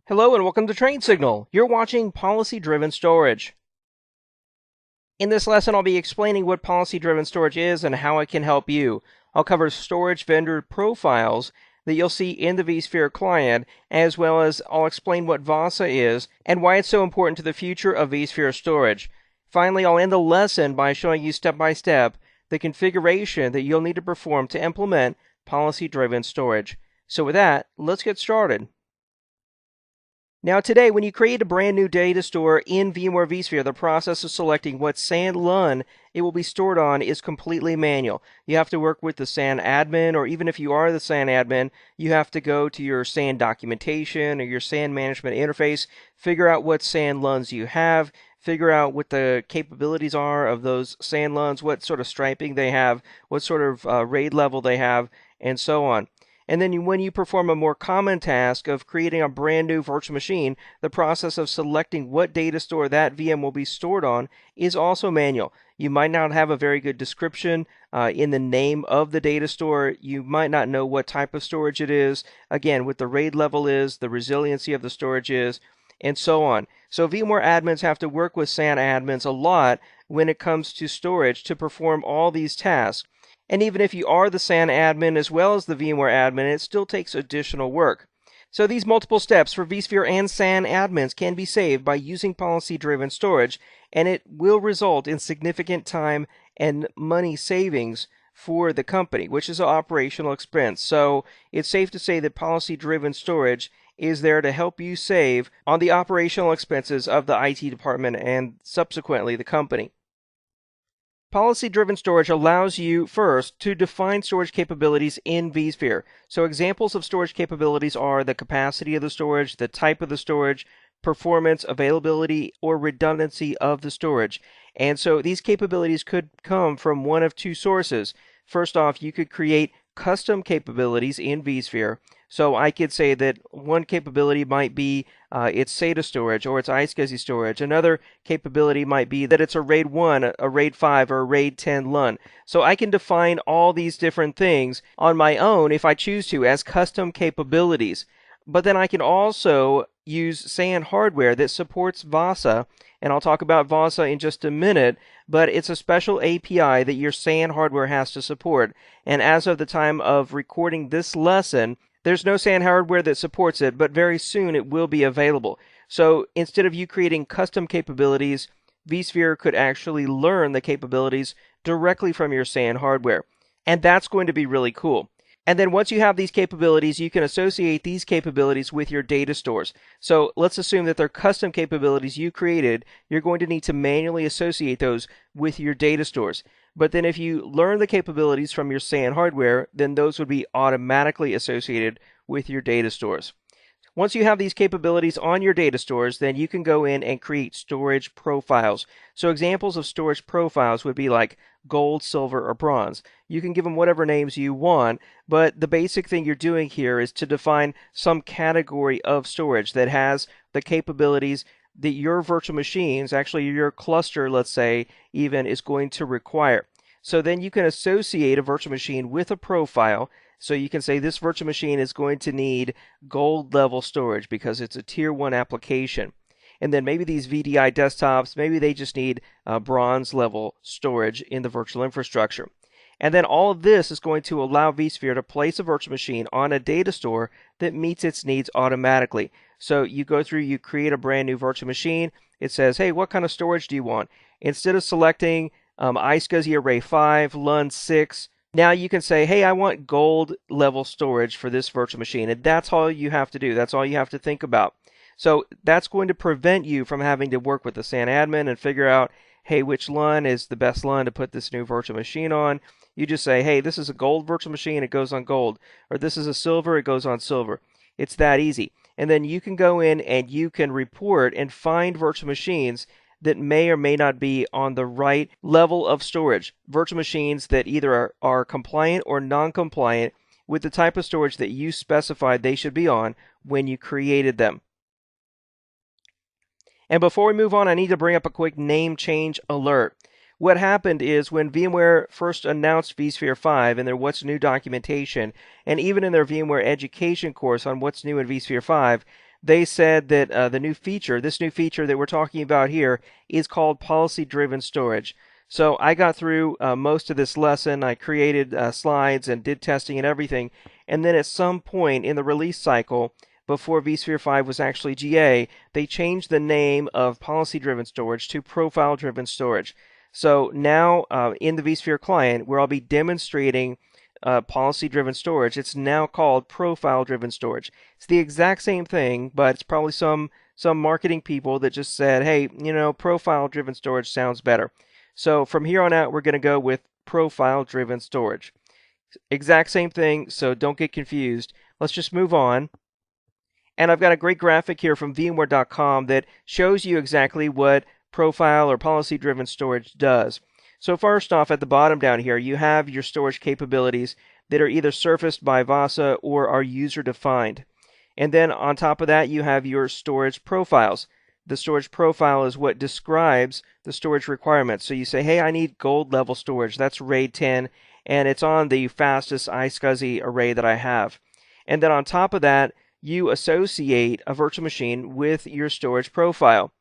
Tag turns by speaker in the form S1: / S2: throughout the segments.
S1: Hello and welcome to Train Signal. You're watching Policy Driven Storage. In this lesson, I'll be explaining what policy driven storage is and how it can help you. I'll cover storage vendor profiles that you'll see in the vSphere client, as well as I'll explain what VASA is and why it's so important to the future of vSphere storage. Finally, I'll end the lesson by showing you step by step the configuration that you'll need to perform to implement policy driven storage. So with that, let's get started. Now today, when you create a brand new data store in VMware vSphere, the process of selecting what SAN LUN it will be stored on is completely manual. You have to work with the SAN admin, or even if you are the SAN admin, you have to go to your SAN documentation or your SAN management interface, figure out what SAN LUNs you have, figure out what the capabilities are of those SAN LUNs, what sort of striping they have, what sort of RAID level they have, and so on. And then when you perform a more common task of creating a brand new virtual machine, the process of selecting what data store that VM will be stored on is also manual. You might not have a very good description in the name of the data store. You might not know what type of storage it is, again, what the RAID level is, the resiliency of the storage is, and so on. So VMware admins have to work with SAN admins a lot when it comes to storage to perform all these tasks. And even if you are the SAN admin as well as the VMware admin, it still takes additional work. So these multiple steps for vSphere and SAN admins can be saved by using policy-driven storage, and it will result in significant time and money savings for the company, which is an operational expense. So it's safe to say that policy-driven storage is there to help you save on the operational expenses of the IT department and subsequently the company. Policy-driven storage allows you first to define storage capabilities in vSphere. So examples of storage capabilities are the capacity of the storage, the type of the storage, performance, availability, or redundancy of the storage. And so these capabilities could come from one of two sources. First off, you could create custom capabilities in vSphere. So I could say that one capability might be its SATA storage or its iSCSI storage. Another capability might be that it's a RAID 1, a RAID 5, or a RAID 10 LUN. So I can define all these different things on my own if I choose to as custom capabilities. But then I can also use SAN hardware that supports VASA, and I'll talk about VASA in just a minute, but it's a special API that your SAN hardware has to support. And as of the time of recording this lesson, there's no SAN hardware that supports it, but very soon it will be available. So instead of you creating custom capabilities, vSphere could actually learn the capabilities directly from your SAN hardware. And that's going to be really cool. And then once you have these capabilities, you can associate these capabilities with your data stores. So let's assume that they're custom capabilities you created. You're going to need to manually associate those with your data stores. But then if you learn the capabilities from your SAN hardware, then those would be automatically associated with your data stores. Once you have these capabilities on your data stores, then you can go in and create storage profiles. So examples of storage profiles would be like gold, silver, or bronze. You can give them whatever names you want, but the basic thing you're doing here is to define some category of storage that has the capabilities that your virtual machines, actually your cluster, let's say, even is going to require. So then you can associate a virtual machine with a profile. So you can say this virtual machine is going to need gold level storage because it's a tier 1 application. And then maybe these VDI desktops, maybe they just need bronze level storage in the virtual infrastructure. And then all of this is going to allow vSphere to place a virtual machine on a data store that meets its needs automatically. So you go through, you create a brand new virtual machine. It says, hey, what kind of storage do you want? Instead of selecting iSCSI Array 5, LUN 6, now you can say, hey, I want gold level storage for this virtual machine. And that's all you have to do. That's all you have to think about. So that's going to prevent you from having to work with the SAN admin and figure out, hey, which LUN is the best LUN to put this new virtual machine on. You just say, hey, this is a gold virtual machine, it goes on gold. Or this is a silver, it goes on silver. It's that easy. And then you can go in and you can report and find virtual machines that may or may not be on the right level of storage. Virtual machines that either are compliant or non-compliant with the type of storage that you specified they should be on when you created them. And before we move on, I need to bring up a quick name change alert. What happened is when VMware first announced vSphere 5 in their What's New documentation, and even in their VMware education course on what's new in vSphere 5, they said that this new feature that we're talking about here is called policy-driven storage. So I got through most of this lesson. I created slides and did testing and everything. And then at some point in the release cycle, before vSphere 5 was actually GA, they changed the name of policy-driven storage to profile-driven storage. So now in the vSphere client, where I'll be demonstrating policy-driven storage, it's now called profile-driven storage. It's the exact same thing, but it's probably some marketing people that just said, hey, profile-driven storage sounds better. So from here on out, we're going to go with profile-driven storage. Exact same thing, so don't get confused. Let's just move on. And I've got a great graphic here from VMware.com that shows you exactly what profile or policy-driven storage does. So first off, at the bottom down here, you have your storage capabilities that are either surfaced by VASA or are user-defined. And then on top of that, you have your storage profiles. The storage profile is what describes the storage requirements. So you say, hey, I need gold level storage. That's RAID 10, and it's on the fastest iSCSI array that I have. And then on top of that, you associate a virtual machine with your storage profile.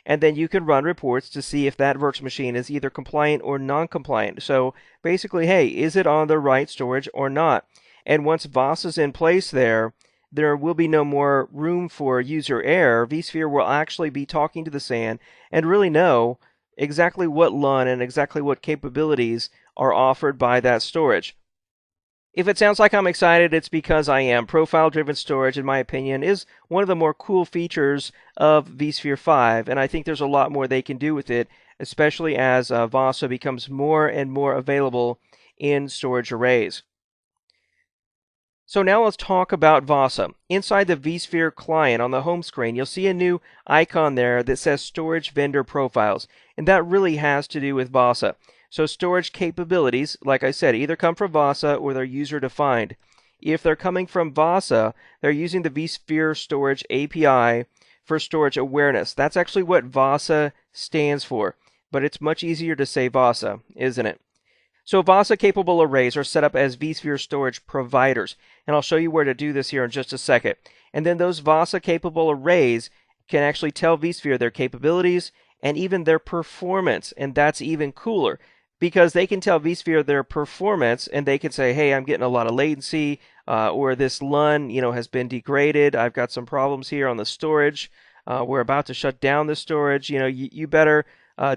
S1: And then you can run reports to see if that virtual machine is either compliant or non-compliant. So basically, hey, is it on the right storage or not? And once VASA is in place there will be no more room for user error. vSphere will actually be talking to the SAN and really know exactly what LUN and exactly what capabilities are offered by that storage. If it sounds like I'm excited, it's because I am. Profile-driven storage, in my opinion, is one of the more cool features of vSphere 5, and I think there's a lot more they can do with it, especially as VASA becomes more and more available in storage arrays. So now let's talk about VASA. Inside the vSphere client on the home screen, you'll see a new icon there that says Storage Vendor Profiles, and that really has to do with VASA. So storage capabilities, like I said, either come from VASA or they're user-defined. If they're coming from VASA, they're using the vSphere Storage API for storage awareness. That's actually what VASA stands for, but it's much easier to say VASA, isn't it? So VASA-capable arrays are set up as vSphere storage providers, and I'll show you where to do this here in just a second. And then those VASA-capable arrays can actually tell vSphere their capabilities and even their performance, and that's even cooler because they can tell vSphere their performance, and they can say, hey, I'm getting a lot of latency, or this LUN, has been degraded. I've got some problems here on the storage. We're about to shut down the storage. You better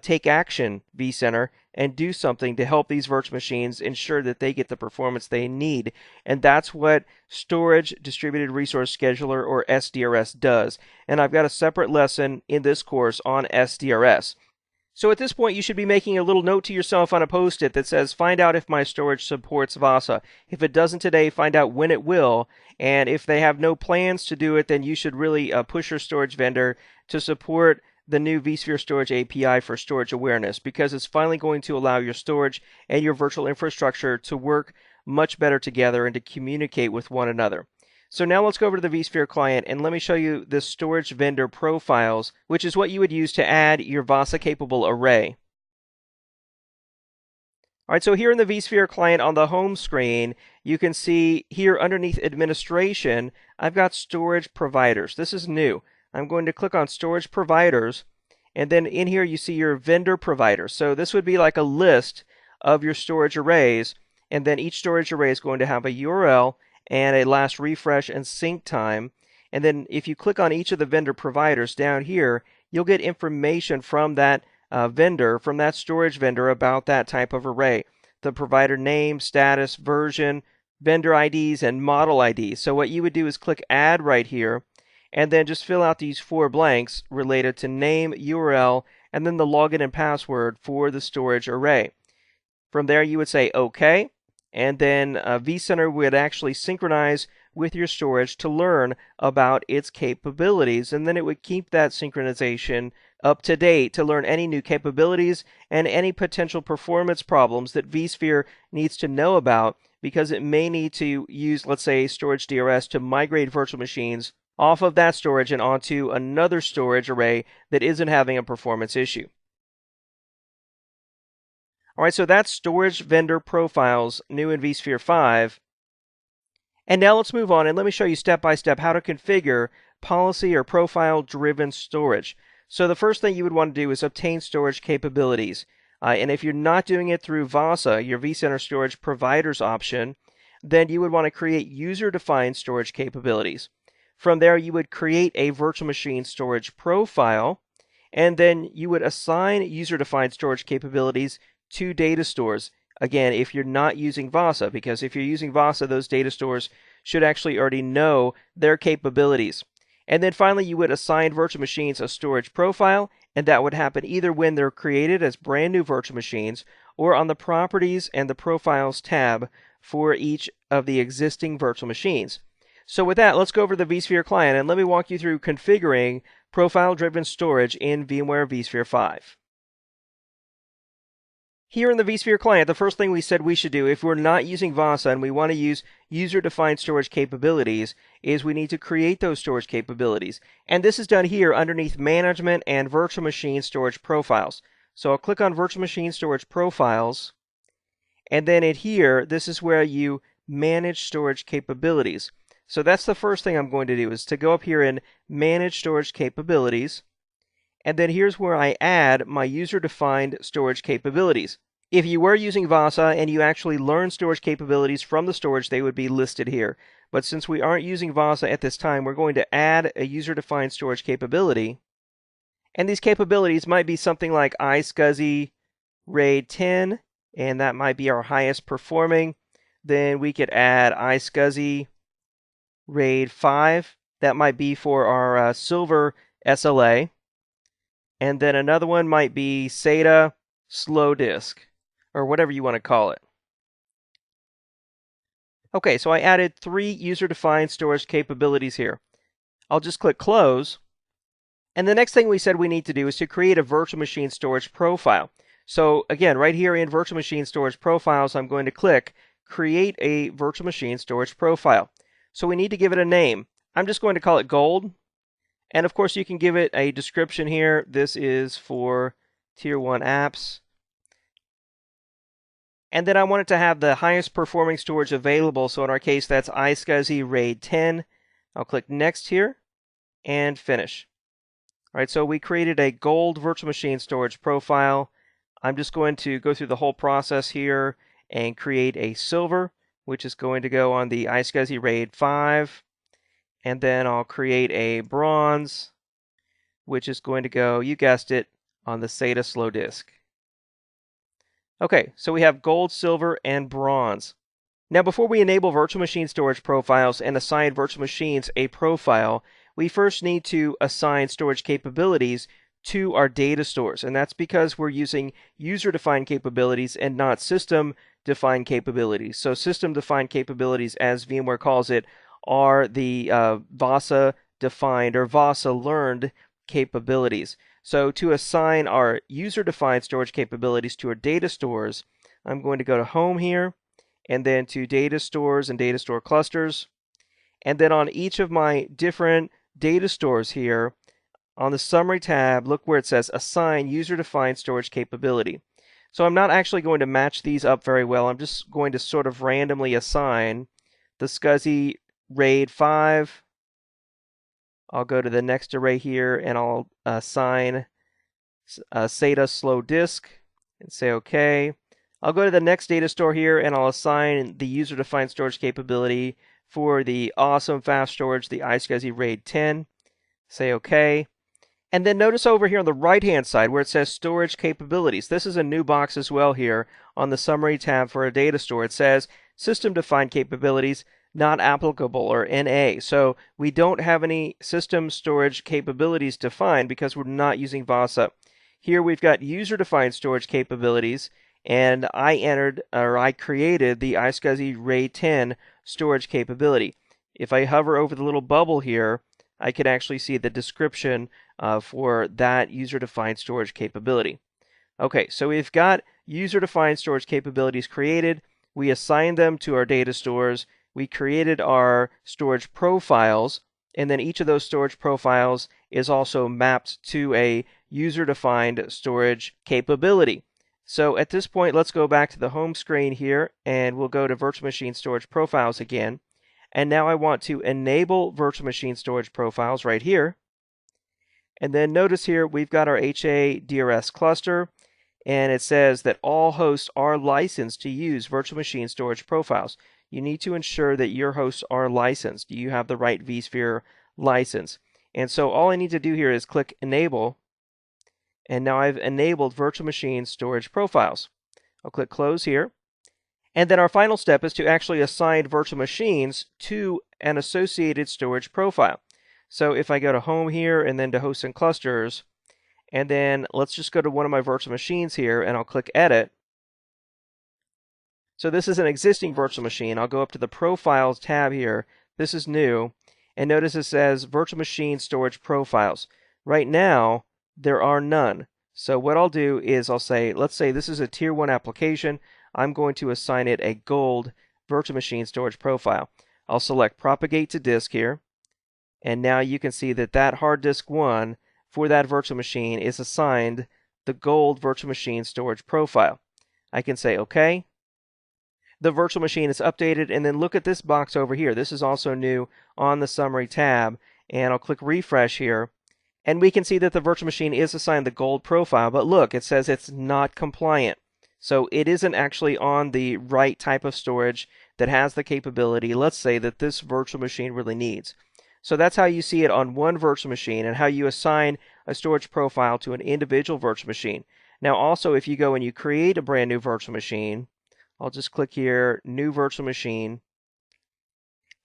S1: take action, vCenter, and do something to help these virtual machines ensure that they get the performance they need. And that's what Storage Distributed Resource Scheduler, or SDRS, does. And I've got a separate lesson in this course on SDRS. So at this point, you should be making a little note to yourself on a post-it that says, find out if my storage supports VASA. If it doesn't today, find out when it will. And if they have no plans to do it, then you should really push your storage vendor to support the new vSphere Storage API for storage awareness, because it's finally going to allow your storage and your virtual infrastructure to work much better together and to communicate with one another. So now let's go over to the vSphere client and let me show you the storage vendor profiles, which is what you would use to add your VASA-capable array. All right, so here in the vSphere client on the home screen, you can see here underneath administration, I've got storage providers. This is new. I'm going to click on storage providers, and then in here you see your vendor providers. So this would be like a list of your storage arrays, and then each storage array is going to have a URL and a last refresh and sync time. And then if you click on each of the vendor providers down here, you'll get information from that vendor, from that storage vendor about that type of array. The provider name, status, version, vendor IDs, and model IDs. So what you would do is click add right here, and then just fill out these 4 blanks related to name, URL, and then the login and password for the storage array. From there, you would say OK, and then vCenter would actually synchronize with your storage to learn about its capabilities, and then it would keep that synchronization up to date to learn any new capabilities and any potential performance problems that vSphere needs to know about, because it may need to use, let's say, Storage DRS to migrate virtual machines off of that storage and onto another storage array that isn't having a performance issue. All right, so that's storage vendor profiles new in vSphere 5. And now let's move on and let me show you step by step how to configure policy or profile driven storage. So the first thing you would want to do is obtain storage capabilities. And if you're not doing it through VASA, your vCenter Storage Providers option, then you would want to create user-defined storage capabilities. From there, you would create a virtual machine storage profile, and then you would assign user-defined storage capabilities to data stores. Again, if you're not using VASA, because if you're using VASA, those data stores should actually already know their capabilities. And then finally, you would assign virtual machines a storage profile, and that would happen either when they're created as brand new virtual machines or on the Properties and the Profiles tab for each of the existing virtual machines. So with that, let's go over to the vSphere client and let me walk you through configuring profile-driven storage in VMware vSphere 5. Here in the vSphere client, the first thing we said we should do if we're not using VASA and we want to use user-defined storage capabilities is we need to create those storage capabilities. And this is done here underneath Management and Virtual Machine Storage Profiles. So I'll click on Virtual Machine Storage Profiles, and then in here, this is where you manage storage capabilities. So that's the first thing I'm going to do is to go up here and Manage Storage Capabilities. And then here's where I add my user-defined storage capabilities. If you were using VASA and you actually learned storage capabilities from the storage, they would be listed here. But since we aren't using VASA at this time, we're going to add a user-defined storage capability. And these capabilities might be something like iSCSI RAID 10, and that might be our highest performing. Then we could add iSCSI RAID 5. That might be for our silver SLA. And then another one might be SATA slow disk, or whatever you want to call it. Okay, so I added 3 user-defined storage capabilities here. I'll just click Close. And the next thing we said we need to do is to create a virtual machine storage profile. So again, right here in Virtual Machine Storage Profiles, I'm going to click Create a Virtual Machine Storage Profile. So we need to give it a name. I'm just going to call it Gold. And of course, you can give it a description here. This is for Tier 1 apps. And then I want it to have the highest performing storage available. So in our case, that's iSCSI RAID 10. I'll click Next here and Finish. All right, so we created a Gold virtual machine storage profile. I'm just going to go through the whole process here and create a Silver, which is going to go on the iSCSI RAID 5. And then I'll create a Bronze, which is going to go, you guessed it, on the SATA slow disk. Okay, so we have Gold, Silver, and Bronze. Now, before we enable virtual machine storage profiles and assign virtual machines a profile, we first need to assign storage capabilities to our data stores. And that's because we're using user-defined capabilities and not system-defined capabilities. So system-defined capabilities, as VMware calls it, are the VASA-defined or VASA-learned capabilities. So to assign our user-defined storage capabilities to our data stores, I'm going to go to Home here, and then to Data Stores and Data Store Clusters. And then on each of my different data stores here, on the Summary tab, look where it says Assign User-Defined Storage Capability. So I'm not actually going to match these up very well. I'm just going to sort of randomly assign the SCSI RAID 5. I'll go to the next array here and I'll assign SATA slow disk and say OK. I'll go to the next data store here and I'll assign the user-defined storage capability for the awesome fast storage, the iSCSI RAID 10. Say OK. And then notice over here on the right-hand side where it says Storage Capabilities. This is a new box as well here on the Summary tab for a data store. It says System-Defined Capabilities Not Applicable, or NA. So we don't have any system storage capabilities defined because we're not using VASA. Here we've got user-defined storage capabilities, and I created the iSCSI RAID 10 storage capability. If I hover over the little bubble here, I can actually see the description for that user-defined storage capability. Okay, so we've got user-defined storage capabilities created. We assigned them to our data stores. We created our storage profiles, and then each of those storage profiles is also mapped to a user-defined storage capability. So at this point, let's go back to the home screen here, and we'll go to Virtual Machine Storage Profiles again. And now I want to enable virtual machine storage profiles right here. And then notice here we've got our HA-DRS cluster, and it says that all hosts are licensed to use virtual machine storage profiles. You need to ensure that your hosts are licensed. You have the right vSphere license. And so all I need to do here is click Enable, and now I've enabled virtual machine storage profiles. I'll click Close here. And then our final step is to actually assign virtual machines to an associated storage profile. So if I go to Home here and then to Hosts and Clusters, and then let's just go to one of my virtual machines here and I'll click Edit. So this is an existing virtual machine. I'll go up to the Profiles tab here. This is new. And notice it says Virtual Machine Storage Profiles. Right now, there are none. So what I'll do is I'll say, let's say this is a Tier 1 application. I'm going to assign it a gold virtual machine storage profile. I'll select Propagate to Disk here. And now you can see that that hard disk 1 for that virtual machine is assigned the gold virtual machine storage profile. I can say OK. The virtual machine is updated, and then look at this box over here. This is also new on the Summary tab, and I'll click Refresh here. And we can see that the virtual machine is assigned the gold profile, but look, it says it's not compliant. So it isn't actually on the right type of storage that has the capability, let's say, that this virtual machine really needs. So that's how you see it on one virtual machine and how you assign a storage profile to an individual virtual machine. Now also, if you go and you create a brand new virtual machine, I'll just click here, New Virtual Machine.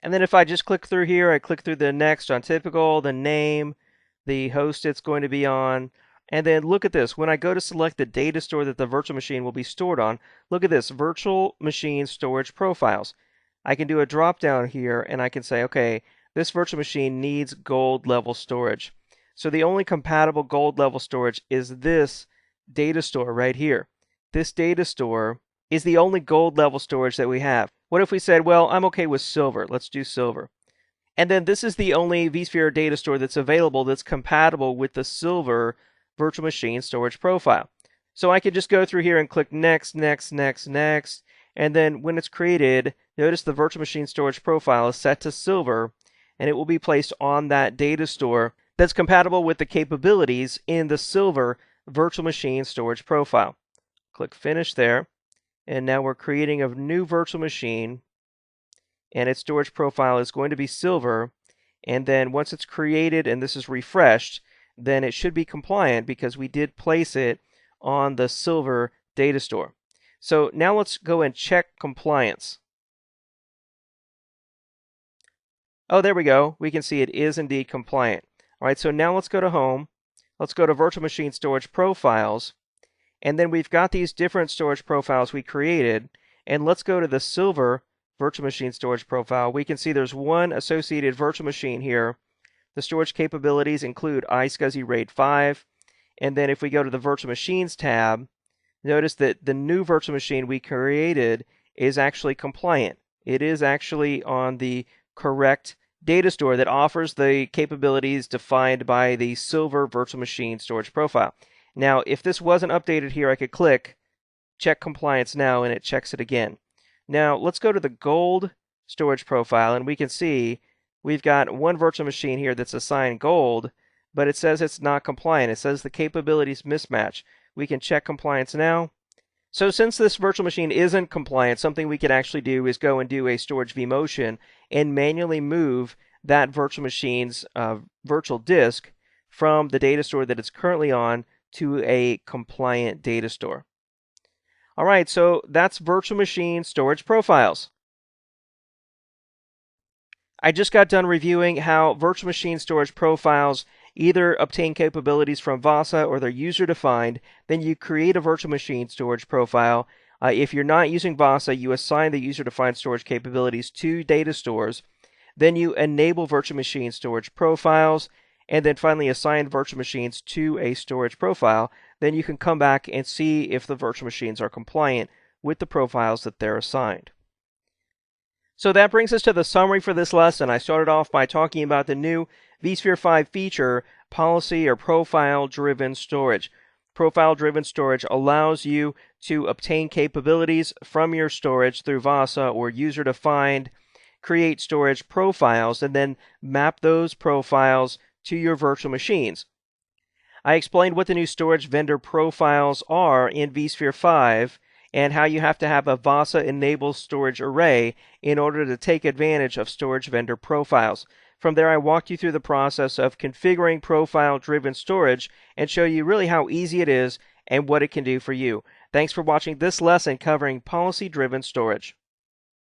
S1: And then if I just click through here, I click through the next on typical, the name, the host it's going to be on. And then look at this. When I go to select the data store that the virtual machine will be stored on, look at this, Virtual Machine Storage Profiles. I can do a drop down here and I can say, okay, this virtual machine needs gold level storage. So the only compatible gold level storage is this data store right here. This data store is the only gold level storage that we have. What if we said, well, I'm okay with silver. Let's do silver. And then this is the only vSphere data store that's available that's compatible with the silver virtual machine storage profile. So I could just go through here and click next, next, next, next. And then when it's created, notice the virtual machine storage profile is set to silver, and it will be placed on that data store that's compatible with the capabilities in the silver virtual machine storage profile. Click Finish there. And now we're creating a new virtual machine, and its storage profile is going to be silver. And then once it's created and this is refreshed, then it should be compliant because we did place it on the silver data store. So now let's go and check compliance. Oh, there we go. We can see it is indeed compliant. All right, so now let's go to Home. Let's go to Virtual Machine Storage Profiles. And then we've got these different storage profiles we created. And let's go to the silver virtual machine storage profile. We can see there's one associated virtual machine here. The storage capabilities include iSCSI RAID 5. And then if we go to the Virtual Machines tab, notice that the new virtual machine we created is actually compliant. It is actually on the correct data store that offers the capabilities defined by the silver virtual machine storage profile. Now, if this wasn't updated here, I could click Check Compliance Now, and it checks it again. Now, let's go to the gold storage profile, and we can see we've got one virtual machine here that's assigned gold, but it says it's not compliant. It says the capabilities mismatch. We can check compliance now. So since this virtual machine isn't compliant, something we can actually do is go and do a storage vMotion and manually move that virtual machine's virtual disk from the data store that it's currently on to a compliant data store. All right, so that's virtual machine storage profiles. I just got done reviewing how virtual machine storage profiles either obtain capabilities from VASA or they're user-defined. Then you create a virtual machine storage profile. If you're not using VASA, you assign the user-defined storage capabilities to data stores. Then you enable virtual machine storage profiles, and then finally assign virtual machines to a storage profile. Then you can come back and see if the virtual machines are compliant with the profiles that they're assigned. So that brings us to the summary for this lesson. I started off by talking about the new vSphere 5 feature, policy or profile-driven storage. Profile-driven storage allows you to obtain capabilities from your storage through VASA or user-defined. create storage profiles and then map those profiles to your virtual machines. I explained what the new storage vendor profiles are in vSphere 5 and how you have to have a VASA-enabled storage array in order to take advantage of storage vendor profiles. From there, I walked you through the process of configuring profile-driven storage and show you really how easy it is and what it can do for you. Thanks for watching this lesson covering policy-driven storage.